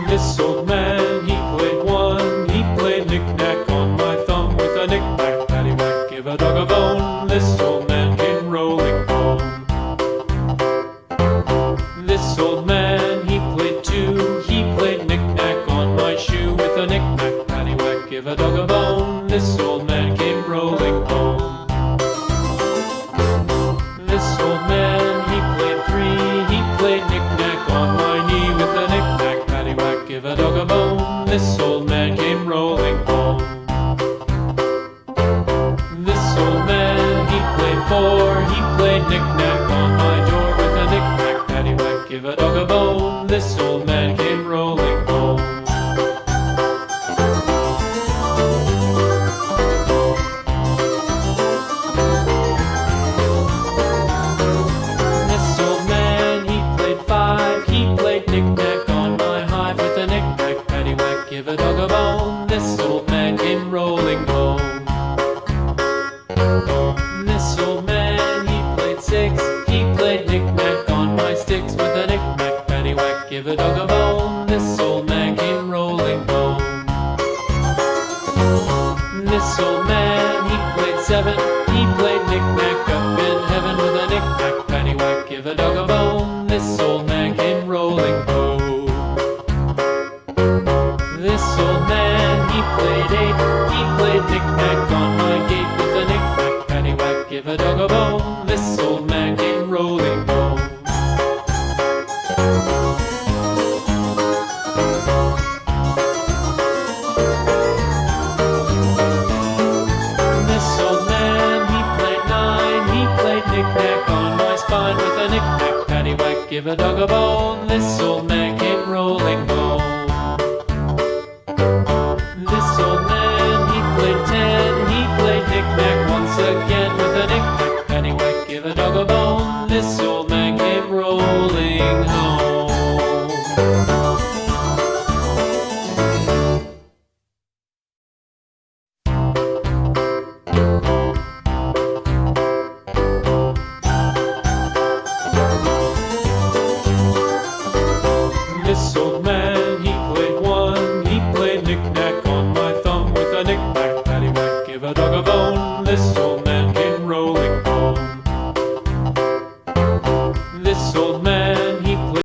This old man, he played one. He played knick-knack on my thumb with a knick-knack, paddywhack, give a dog a bone. This old man came rolling home. This old man, he played two. He played knick-knack on my shoe with a knick-knack, paddywhack, give a dog a bone. This old man came rolling home. This old man, he played three. He played knick-knack on my knee with a knick-knack, paddywhack, give a dog a bone. This old man came rolling home. This old man, he played four. He played knick-knack on my door with a knick-knack, paddywhack, give a dog a bone. This old man came rolling home. This old man, he played five. He played knick-knack on my hive with a knick-knack, paddywhack, give a dog a bone. This old man came rolling home. This old man, he played six. He played knick-knack on my sticks with a knick-knack, paddywhack, give a dog a bone. This old man came rolling home. This old man, he played seven. He played knick-knack up in heaven with a knick-knack, paddywhack, give a dog a bone. This old man came rolling home. This old man, he played eight. He played knick-knack on my gate with a knick-knack, paddywhack, give a dog a bone. This old man came rolling home. This old man, he played nine. He played knick-knack on my spine with a knick-knack, paddywhack, give a dog a bone. This old man came rolling home. This old man, he played ten. He played knick-knack once again with a knick-knack, paddywhack, give a dog a bone. This old man came rolling home. This old man, he played one. He played knick-knack on my thumb with a knick-knack, paddywhack, give a dog a bone. This old man came rolling home. This old man,